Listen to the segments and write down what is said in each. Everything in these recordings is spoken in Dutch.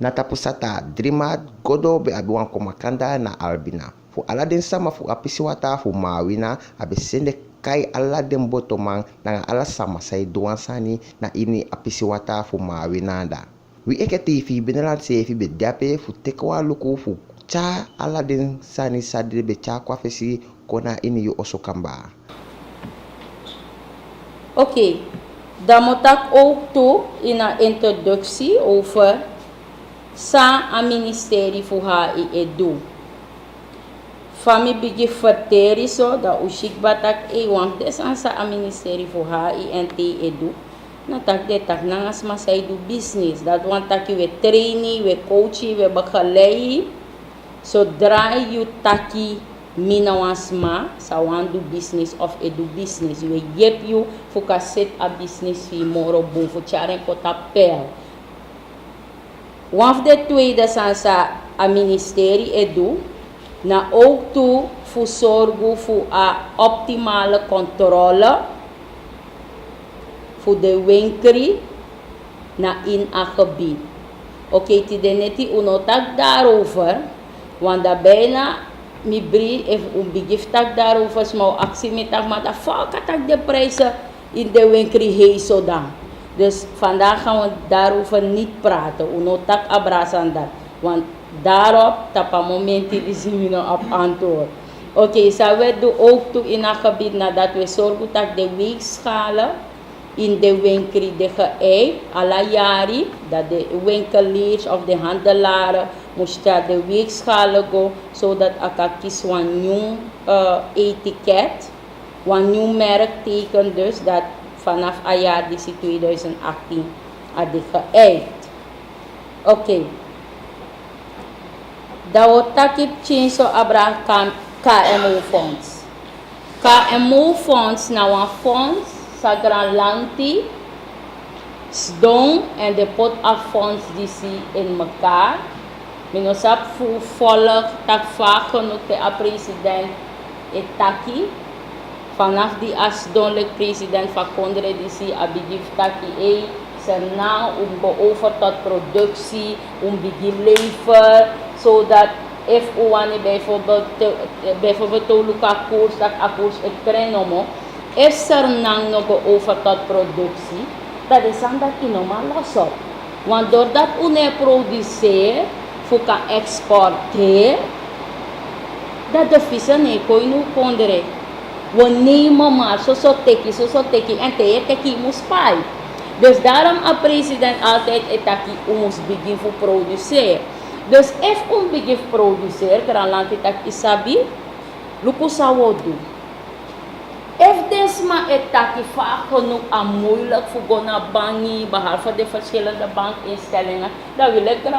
Natapusata drima godo be abi wan komakanda na albina. Fu aladen sama fu apisiwata fu mawina abe sende kai aladen botoman na ala sama sai duansani na ini apisiwata fu mawinanda. Wi eke TV benelan sefi be dape fu tekwa luku fu cha aladen sani sadre be cha kwa fesi kona ini yu osokamba. Oké, dan moet ik ook toe in een introductie over het ministerie voor HIEDU. Van mij begin verteren zo dat ik batak want des aan het ministerie voor HIEDU. Dat ik dat nangas masai do business. Dat want dat we trainen, we coachen, we begeleiden. Zodra je taki minawasma sa wan do business of edu business we yep you fuka set a business fi moro bon fu charen kota pel wan de tweede sansa a ministerie edu na ook toe fu sorgu fu a optimale controle fu de winkri na in a gebied. Oké, ti deneti unotak daarover want da bijna mi bri if begiftak daarover smau actie met tak maar dat valkatak de prijzen in de winkel heen zodan. Dus vandaag gaan we daarover niet praten. Unotak abrasan dat. Want daarop tapa momenten is nu op antwoord. Oké, zo we doen ook toe in een gebied nadat we zorgen dat de weegschalen in de winkel de geëikt, alla jari, dat de winkeliers of de handelaren moesten de weegschalen go, zodat ik kies een nieuw etiket, een nieuw merkteken dus, dat vanaf het jaar 2018 had geëikt. Oké. Dat wordt takip change zo abra KMO-fonds. KMO-fonds nou een fonds sa gran lanti, sdong en de pot af fonds die zie in elkaar. Minosap fu volk tak vaak genoeg de president etaki. Vanaf die asdonlijk president van Kondre die zie abigif taki serna over tot productie, begin lever, zodat if uwani bijvoorbeeld toluka koers dat akkoord het trenomo. Is er nang nog over tot productie, dat is aan dat je normaal los op. Want doordat je produceert, voor kan exporteren, dat de vissen niet kunnen konderen. We nemen maar zo teki, en teki moet spijt. Dus daarom a president altijd etaki ons begin voor produceren. Dus if begin produceren, dan laat het isabi, luku sawo doen. If desma etaki vaak genoeg aan moeilijk voor gona bangi, behalve de verschillende bankinstellingen, dan wil ik er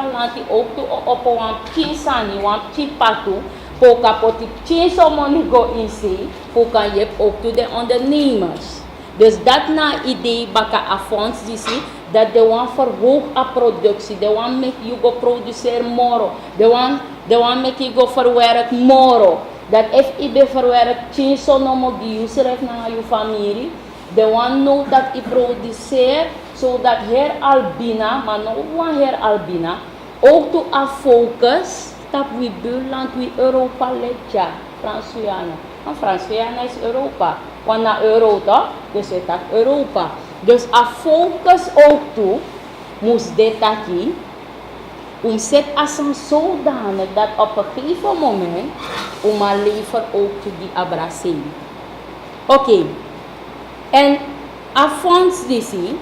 ook toe op een kinsani, een chipatu, voor kapoti chinso money go in see, voor kan je ook toe de ondernemers. Dus dat na idee baka a fonds die zie, dat de one verhoog a productie, de one make you go produceer moro, de one make you go verwerk moro. Dat if je be verwerkt, chinso no mo giusref na je familie, de one know dat je produceert, zodat her albina, maar no one her albina, ook to a focus, dat we buurland, we Europa letja, Frans-Guyana. Want Frans-Guyana is Europa, want na euro toch, dus het is Europa. Dus a focus ook toe, moest dit aquí, zet als een zodanig dat op een gegeven moment een lever ook die abrasing. Oké. En a fonds die zie,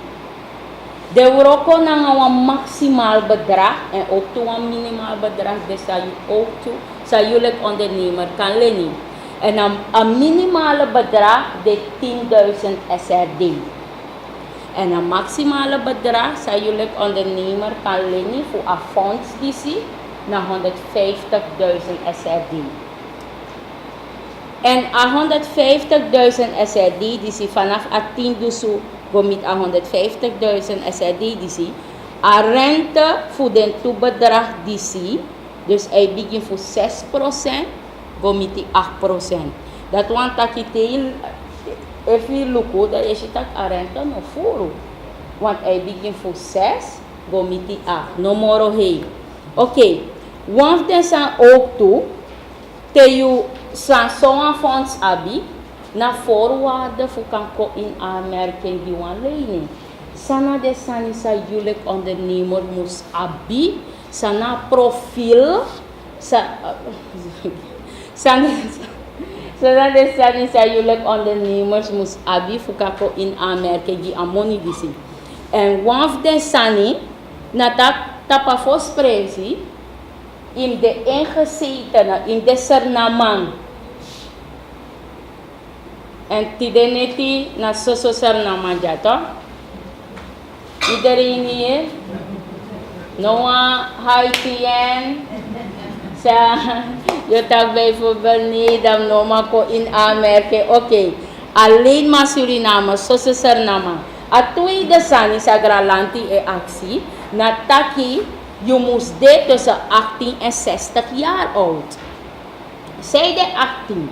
de Europa naar een maximaal bedrag en ook toe een minimaal bedrag, dus dat je ook toe, zou jullie ondernemer kan lenen. En een minimale bedrag de 10.000 SRD. En een maximale bedrag zou jullie ondernemer kan lenen voor een fonds die zie naar 150.000 SRD. En 150.000 SRD die zie vanaf 10 dus go met 150.000 SRD die zie. A rente voor den toebedrag die zie, dus hij begint voor 6%, go met die 8%. Dat want dat je if je look, dat is het a rente nog voor. Want hij begint voor 6 gomiti A, no moro hei. Oké, want den zijn ook toe, te you san zo'n fonds abi, na voorwaarden voor kan ko in aanmerking die wan lening. Sana de sani sa jullie ondernemer mus abi, sana profiel, sana de sani sa jullie ondernemers mus abi voor kan ko in aanmerking die amoni disi. En wanneer de sani na tapa fospresi in de ingezetene, in de sernaman. En tideneti na soso sernaman jato. Iedereen hier? Noah, Haitien. Sa, je tak bijvoorbeeld niet, dan noma ko in aanmerken. Oké, alleen maar Suriname, soso sernaman. A tweede sani sa gralanti e actie, na taki, je moest dit tussen 18 en 60 jaar oud. Zij de 18.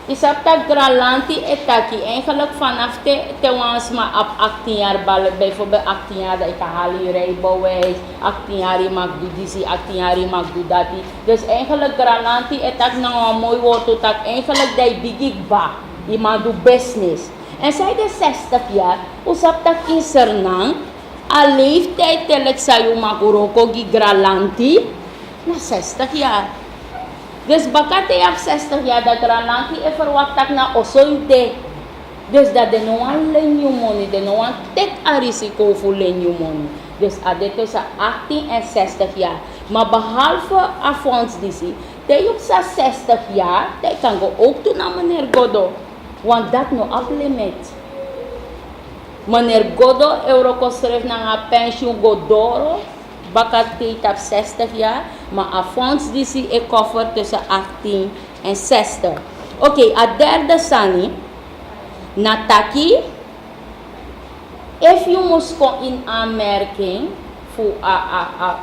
Is op dat gralanti e taki, eigenlijk vanaf te wans maar op 18 jaar ballen, bijvoorbeeld 18 jaar dat ik haal je rijbewijs, 18 jaar je mag doen dit, 18 jaar je mag doen dat. Dus eigenlijk gralanti e tak nou een mooi woord, tak eigenlijk dat je bigigba, je mag doen business. En zij de 60 jaar, usap tak in Sernang, a leeftijd telek sayo makuroko gi gralanti na 60 jaar. Dus bakate op 60 jaar dat gralanti e verwacht tak na osoite. Dus dat de no one lend you money, de no one take a risico voor lend you money. Dus dat tussen 18 en 60 jaar. Maar behalve a fonds disi, dat je op 60 jaar, dat kan go ook doen naar meneer Godo. Want dat no op limit. Meneer Godo, Euroko schreef naar haar pensioen Godoro, bakate op 60 jaar, maar a fonds die zie ik koffer tussen 18 en 60. Oké, a derde sani, nataki, if you must come in aanmerking voor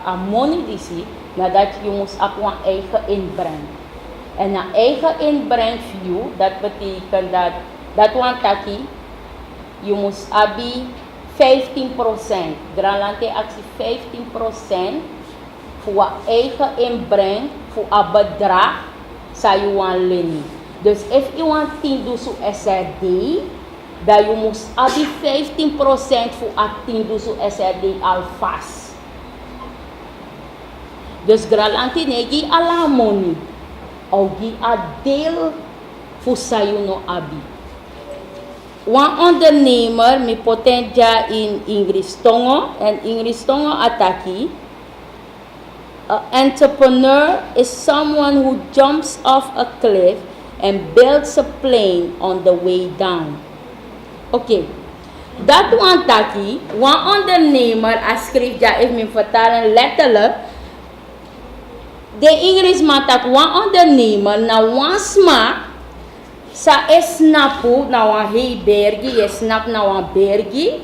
a money die zie, nadat je moest op een eigen inbreng. En een eigen inbreng view, dat betekent dat one taki, je moest abi 15%. Granlante actie 15% voor eigen inbreng voor een bedrag zou je want lenen. Dus if je want 10 dusu SRD, dan je moest abi 15% voor a 10 dusu SRD alvast. Dus Granlante negi ala money. Ogi a deel voor sayo no abi. Een ondernemer met potentia in Ingristongo en Ingristongo ataki. An entrepreneur is someone who jumps off a cliff and builds a plane on the way down. Oké, dat one taki, een ondernemer, als schrift ja ik me vertalen letterlijk. De Engelsman tak een ondernemer na een sma. Sa snapu na wan hei bergi, je snap na wan bergi.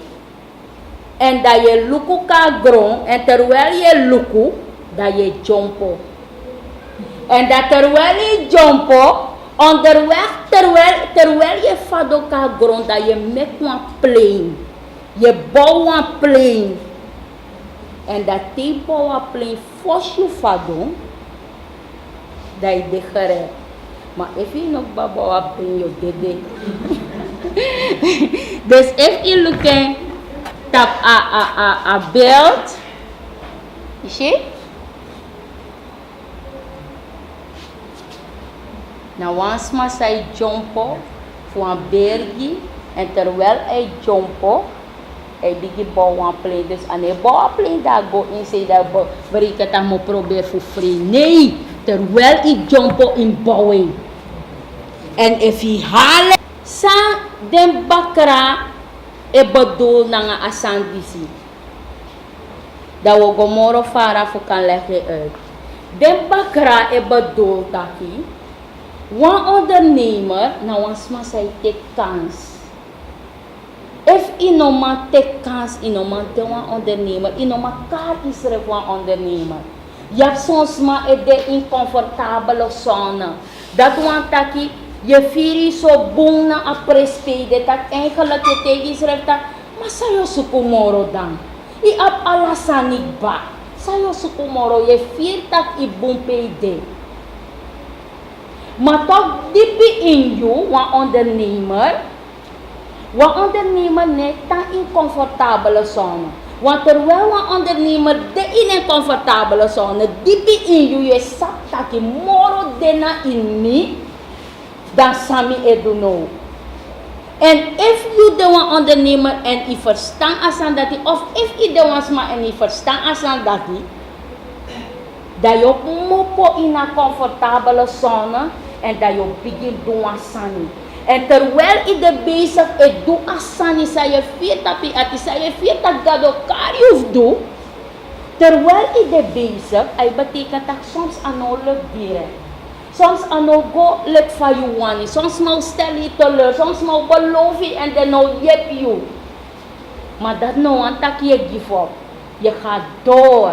En dat je luku ka grond, en terwijl je luku, dat je jumpo. En dat terwijl je jumpo, onderweg, terwijl je fado ka grond, dat je mek wan plane. Je bouw wan plane. En dat te bouw wan plane, fos je fado, dat je de gered. Maar if je nog baba bring your dede. Dus if you look at a beeld, you see? Nou, once mas hij jumpo voor een bergi en terwijl hij jumpo, hij begint bouwen een plane. Dus aan hij bouwen een plane, daar go in say dat bereikt dat mo probeer voor free. Nee, terwijl hij jumpo in bouwen. En if hij haalt, sa den bakra e bedoel na nga asan disi. Dat we gomoro fara voor kan leggen uit. Den bakra e bedoel taki. Wan ondernemer na wan sma say take kans. If inoma take kans inoma de wan ondernemer, inoma kar isref wan ondernemer. Je hebt soms maar de incomfortabele zone. Dat wan taki. Je firi so boom na a prespede dat eigenlijk je tegen is dat maar sa yo sukumoro dan. I ap alasanig ba? Sayo sukumoro ye firtak ibung payday. Matog dipi inyo wan ondernemer. Wan ondernemer ne ta incomfortabele zone. Want terwijl wan ondernemer de incomfortabele zone dipi inyo ye saptaki moro dena in mi dan sami edu no. En if you de wan ondernemer en i verstaan asan dati, of if i de wan sma en i verstaan asan dati, dat je mopo in een comfortabele zone en dat je begint doen asani. En terwijl i de bezig is doen asani, sa je vier tapi ati, sa je vier tak gado kariuf do, terwijl i de bezig, ay betekent dat soms ano lukt direct. Soms ano go let van je wani, soms nou stel je teleur, soms nou beloof je en dan nou jep je. Maar dat nou aan tak je give up. Je gaat door.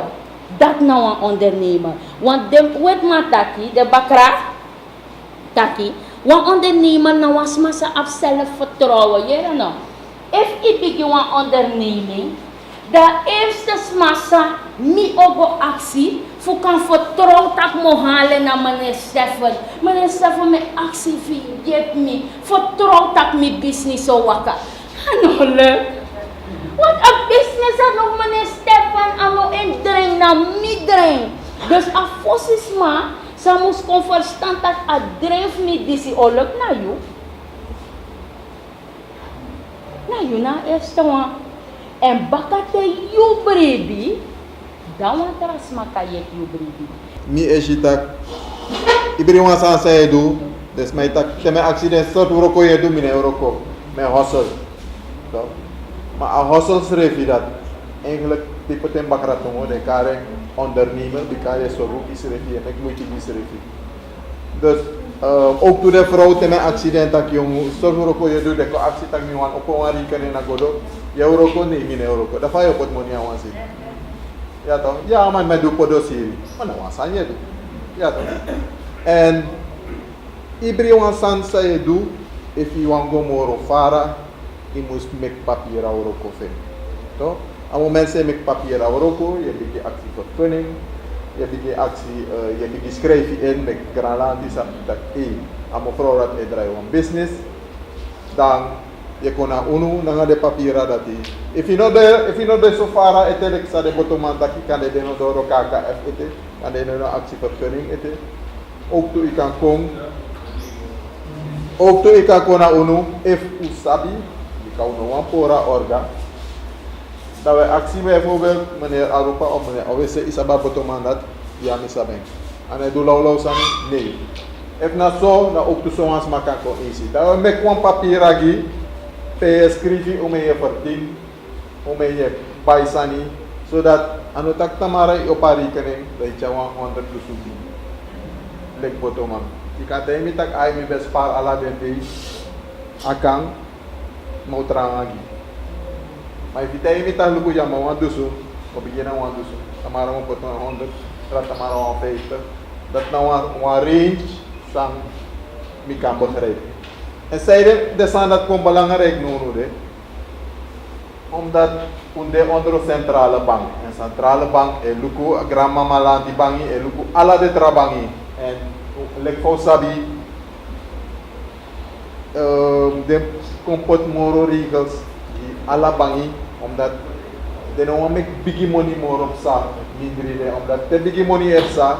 Dat nou een ondernemer. Want de wet ma taki, de bakra taki, een ondernemer nou was massa op zelfvertrouwen. Je know. If ik begin een onderneming, de eerste massa mi ogo actie, voor kan vertrouwen dat mo halen naar meneer Stefan. Meneer Stefan, mijn actie geeft me, vertrouwen dat mijn business zo wakker. Ano leuk. Want een business is nog meneer Stefan ano indring na midring. Dus a fosisma, sa mus kon verstaan dat a drijf mi disi oluk na you. Na you na eerste one. En bakate you brebi, dan wan teras makayek you brebi. Mi ejitak, ibri wan san sa edu, des may tak, teme accident sort uroko edu mine uroko, me hustle. Maar een hustle dat eigenlijk type ten bakratongo de kare ondernemer die kare sorroep is refi en ik moet je die refi. Dus ook toen de vrouw ten mijn accident dat jong zorg voor je doet de actie dat nu aan op een rekening naar godo je euro kon niet min euro dat va je pot money aan zit. Ja toch? Ja maar met doe podo serie. Maar nou aan san je doet. Ja toch? En ibri wan san sa je doet if you want go more fara je moest met papier Euroko vinden. Toch? Aan het moment dat je met papier Euroko, je begint actievergunning, je begint actie, je begint schrijven in met Granland, die zegt dat aan mevrouw dat je draait een business, dan je kon naar UNO, dan ga je papier dat je. If you not there so far, het is dat de botoman dat je kan de deno door KKF eten, kan de deno actievergunning eten. Ook toe je kan komen, ook toe je kan komen naar UNO, if u sabi. Kau no wan pora orga. Dat wij actie bijvoorbeeld, meneer Arupa of meneer OWC is abab botomandat, ja misaben. En hij doet lauw sami, nee. If na zo, dan ook de zoans makan kon easy. Dat we met een papier agi, pe schrijven om je verdien, om je bijsani, zodat anu tak tamara op haar rekening, dat je 100 plus lek botoman. Ik kan tegen tak ai mi bespaar ala den day, akang, mau terang lagi. Maar if kita ini tahu lugu jam mau dusu, kau bikin mau dusu, tamara mau potong 100, terus tamara mau 50, dat nou een range sang mikam begrijp. En zij de zijn dat gewoon belangrijk nodig, omdat onder de centrale bank, en centrale bank lugu grandma malan di bangi, lugu ala de trabangi, en lek sabi de kompot moro regels die alla bangi omdat de no make big money more op sa mindre de omdat de big money er sa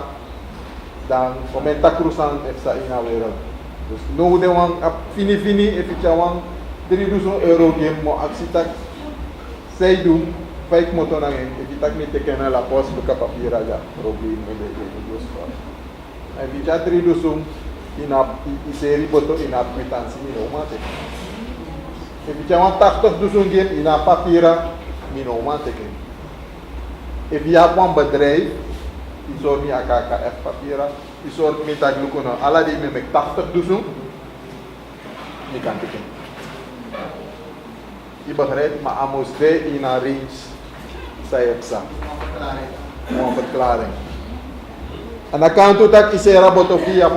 dan komenta crusan er sa in a wereld dus no de wan fini if it wan 300 euro game mo aksitak sei doen 5 motor nang if it tak ni tekena la pos buka papira ja problem de dos fa ai vita 300 in serie boto in kwitansi minoma teken. If je want 80.000 game in een papiera minoma teken. If je hebt een bedrijf, die zorgt niet aan KKF papiera, die zorgt niet aan glucono. Alla die met 80.000, niet kan teken. Je begrijpt, maar amos de in een range, zei het zo. Een verklaring. En dan kan het ook is raboto via 10.000.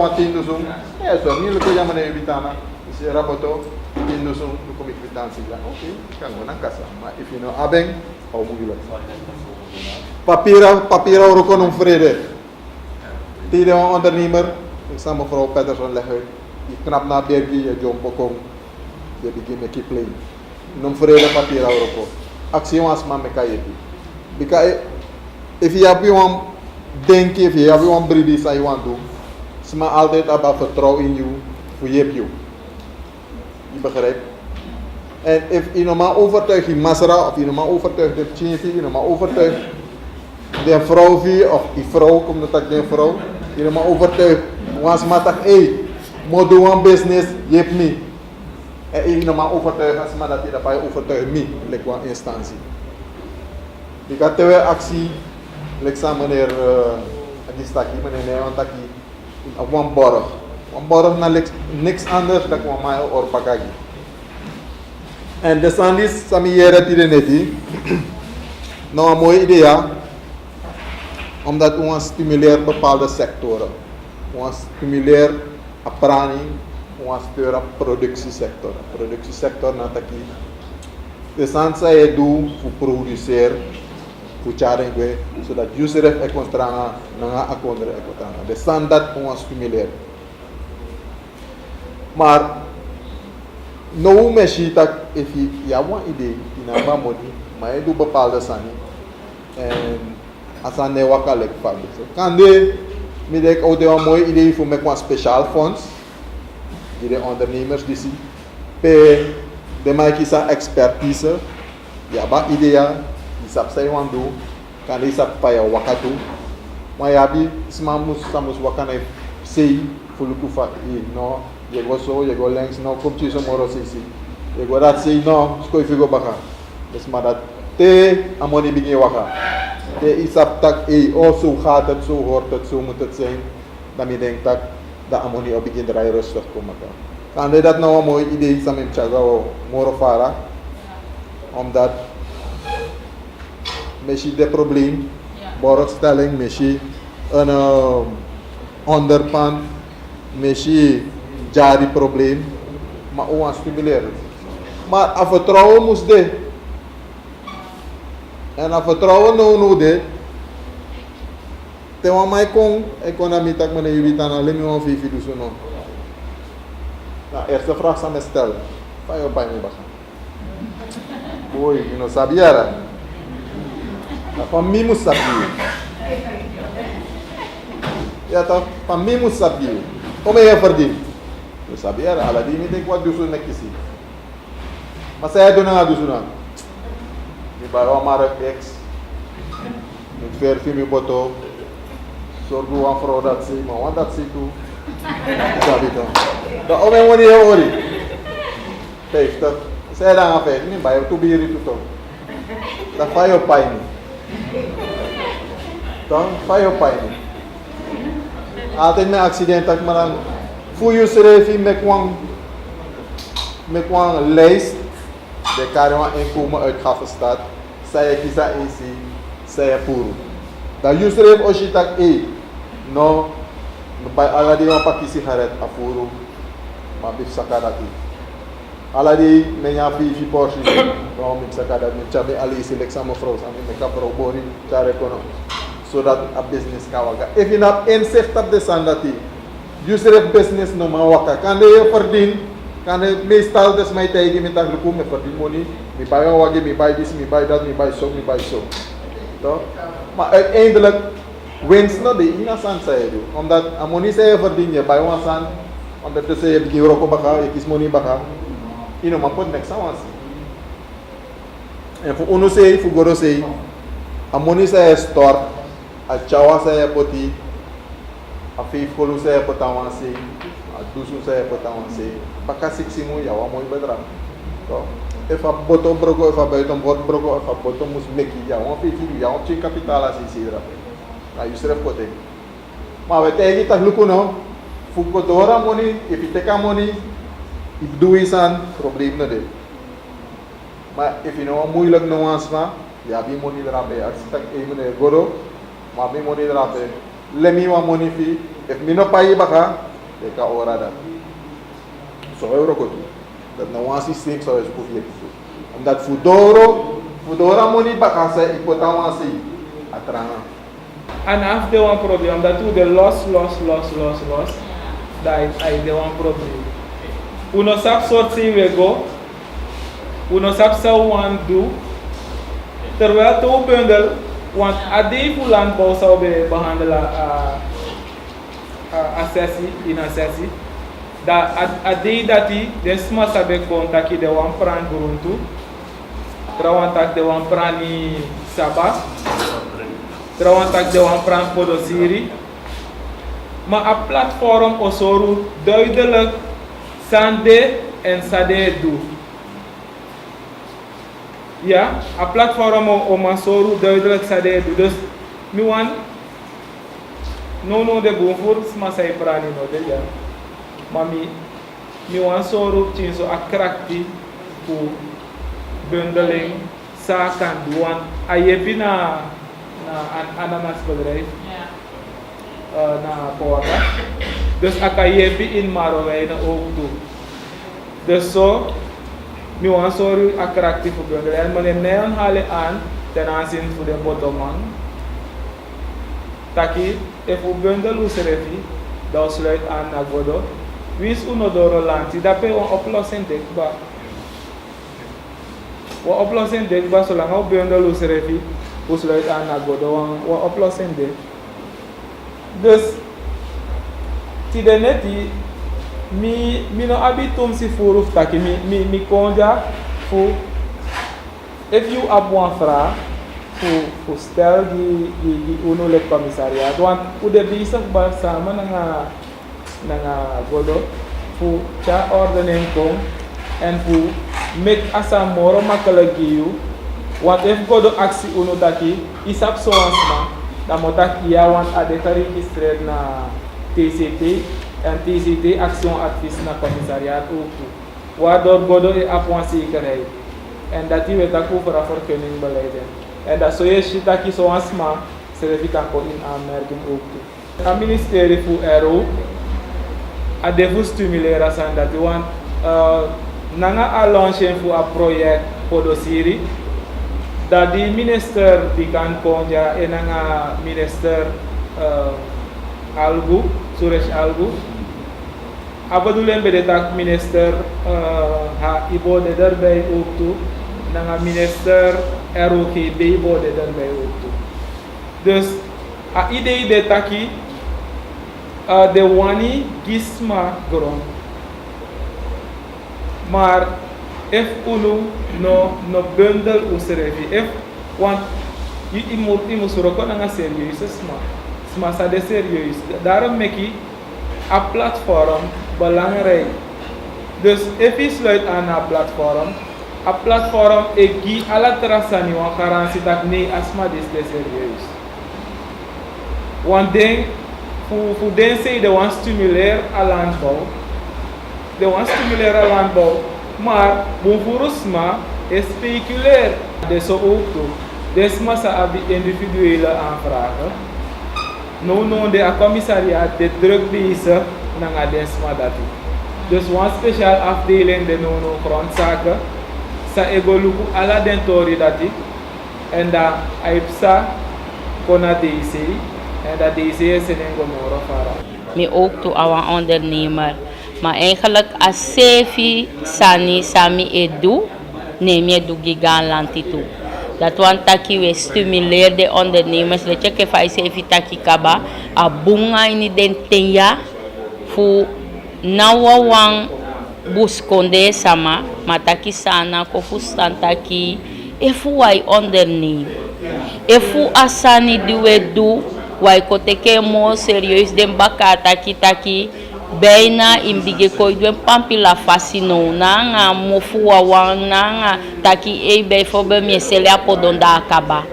Ja, zo niet lukken je meneer Vitana. Is raboto 10.000 lukken ik kwitantie. Oké, kan gewoon naar kassa. Maar if you know abeng, Hou moeilijk. Papieren ook een vrede. Tegen een ondernemer, ik zal mevrouw Patterson leggen. Je knapt naar baby, je jump ook om. Je begint met je play. Noem vrede papieren ook. Actie was maar met je. Because if you have one denk, if you have one breed that you want to do, ze maar altijd hebben vertrouwen in je, voor je. Je begrijpt? En if je normaal overtuigt je masra, of je normaal overtuigt de chinti, je normaal overtuigt de vrouw of die vrouw, komt dat de vrouw, je normaal overtuigt, was maar dat, hey, moet doen een business, je hebt niet. En je normaal overtuigt, als maar dat je daarbij overtuigt me, like een instantie. Ik had twee actie, like meneer Agistaki, meneer Neyantaki, op een borg. Een borg na niks anders dan een mij or bagagi. En de sandis samiere tire neti, nou een mooi idee, omdat we stimuleren bepaalde sectoren. We stimuleren a prani, we stimuleren productiesector. Productiesector na taki. De sansa je doet voor produceren, voor charingwe, zodat user heeft econtranga, nanga akondre econtranga. De san dat we stimuleren. Maar no meshi tak if je een idee in een money, maar je doet bepaalde sani en als een nieuwe kalek van kan de midden ook een mooi idee voor een speciaal fonds die de ondernemers die zien de mij kiesa expertise ja ba idee die sap zij want doen kan die sap pa ya wakatu maar ja bi samus wakana sei fulukufa no llegó so, llegó lens, no como chiso moro sisi. Llegó dat si no, skoi figo baka. Dus maar dat te amoni begin waka. Te isap tak oh zo gaat het, zo hoort het, zo moet het zijn. Dan je denkt dat amoni op begin draai rustig komen. Kan je dat nou een mooi idee samen chaga o moro fara? Omdat misschien de probleem, borgstelling, misschien een onderpand, misschien jari probleem, maar ook aan stimuleren. Maar aan vertrouwen moest de. En aan vertrouwen no de. Terwijl mij kon, economie tak meneer jullie dan alleen maar vivi dus no. Nou, eerste vraag zou me stellen. Van jou bij me bagaan. Boy, je no sabia. Van mij moest sabia. Ja toch, van mij moest sabia. Kom je verdient. Eu sabia, ela disse que quando eu sou naquele, mas aí dona a dona, me vai ao Marrakech, me fer filme botou, sorgo uma fraude assim, mas onde assim tu, sabe então, da homem onde é ori, feita, sai da festa, me vai eu tu biri tudo, da faz o pai, então faz o pai, tem um acidente aqui mas fui eu schreef met een lijst de karma inkomen uitgavenstaat saya kisa isi saya puru da you schreef als je tak no bij alla die een pakje sigaret afuru maar bif sakarati alla die menya fifi porsi no mit sakarat met chabe ali seleksa mevrouw samen met kapro bori chare kono zodat a business kawaga if you have inzicht op de sandati you serve business no mawaka. Kan je verdien, kan je meestal dus mij tegen met een groep met verdien money. Me buy een wagen, me buy this, me buy that, me buy so, me buy so. Toch? Maar uiteindelijk winst no de ina san saya do. Omdat a money saya verdien je buy one san, ondertussen je begin roko baka, je kies money baka. Ino maar pot next one. En voor uno say, voor goro say, a money saya store, a chawa saya poti. A faithful saya pertama si, a dusu saya pertama si, pakai siksimu ya, wa moi bedram. So, if a bottom brogo, if a bottom brogo, if a bottom mus meki ya, wa faithful ya, wa cik kapital asi si dra. Na yusref kote. Ma wete egi tak luku no, fuko dora money, if iteka money, if duisan problem na de. Ma if you know moeilijk no asma, ya bi money dra be, as tak e mene goro, ma bi money dra be. Lemi wa money fi if me no pay baka de ka ora da so euro ko dat na one system so is kofi omdat fudoro Fudora money bakasa ipotawasi atranga. En after een probleem, dat we de los. Dat is de een probleem. Uno sap soort zien we go. Uno sap zou want do. Terwijl te bundel, want adi voor landbouw zou we behandelen assessie in een sessie. Dat adi dat die de sma sabe contacti de one pran gruntu. Trouwens tak de one prani sabah. Trouwens tak de one pran podosiri. Maar een platform osoru duidelijk sande en sade do. Ja, een platform om osoru duidelijk sade do. Dus mi wan no de gonfur sma sai prani no de ja. Maar mi wan soru chinso akrakti pu bundeling sa kan duan ayebi na ananasbedrijf. Na Powaka. Dus akayebi in Marowai na ook toe. Dus zo, nu aan sorry attractief voor bundel. En meneer Neon halen aan ten aanzien voor de bottomman. Taki, if u bundel usrefi, dan sluit aan naar Godo. Wie is unodoro lanti? Dat is een oplossing dekbaar. Wat oplossing dekbaar, zolang u bundel usrefi, u sluit aan naar Godo. Wat oplossing dekbaar. Dus, tideneti, mi no abitum si furu taki mi konja fu if you ab one fra fu stel di uno le commissariat want u de bisa ba sama nanga godo fu cha ordening kom en fu make asa moro makalagiu want if godo aksi uno taki isap so ansma da motak ia want adeta registrate na TCT en TCT action advies na commissariat ook toe. Waardoor godo e apwan zekerheid. En dat die wet ook voor vergunning beleiden. En dat zo is dat je zo asma servi kan ko in aanmerking ook toe. Het ministerie voor RO a devu stimuleren san dat want nanga a launchen voor een project podosiri dat die minister die kan konja en nanga minister Algu Suresh Algu abadulen bedetak minister ha ibo de daarbij ook toe nanga minister ROGB ibo de daarbij ook toe. Dus a idee de taki de wani gisma grond. Maar if unu no bundel usrevi if want imu suroko nanga serieuze sma sa de serieus. Daarom meki a platform belangrijk. Dus if je sluit aan een platform egi ala terasa ni wan garantie dat nee asma dis de serieus. Want ding voor den say de wan stimuleer a landbouw. Maar bonvoerusma is speculair. Dus zo ook toe. Desma sa abi individuele aanvragen. No de a commissariat de druk bezig nanga desma dati. Dus een speciaal afdeling de no grondzaken sa egoluku ala dentori dati en da aipsa kona DC en dat DC is in Ngomoro fara. Me ook toe aan ondernemer. Maar eigenlijk als Sefi Sami edu neem je doe gigan lanti toe. Dat want taki we stimuleer de ondernemers. Let je ke fai Sefi taki kaba a bunga ini den tenya fu nawa wang buskonde sama mataki sana ko fustan taki efu wai onderneem. Efu asani duwe du wai ko teke mo serieus den baka taki Beina imbige koidwen pampila fasino nanga mofu wawang nanga taki e bijvoorbeeld me sele apodonda akaba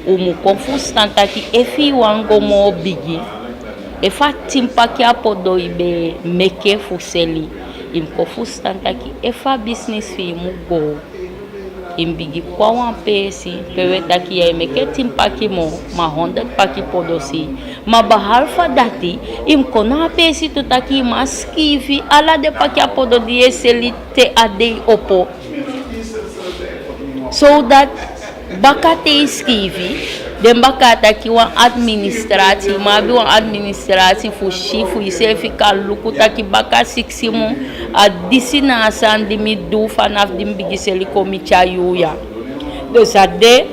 umu confus taki efi wango mo bigi efa timpaki apodo ibe meke fuseli im confus taki efa business fi mugo imbigi kwa wan pesi pewe taki ya meke timpaki mo ma 100 paki podosi ma bahalfa dati im kona pesi tu taki maskifi ala de paki apodo die seli te ade opo so that bakate escreve, dem bakata aqui uma administração, mas uma administração fuxifu e se fica louco tá que bakasikimo a destinação de me do fanaf de bigiseli komichayuya. Dus ade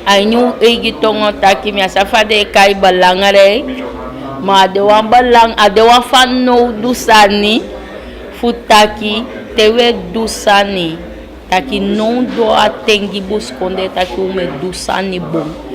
ainyu egitongo tá que minha safade kai balangare, mas de wan balang ade wan fano do sani futaki tewe do sani. Taki não do atengi busconde taki ume do sani bom.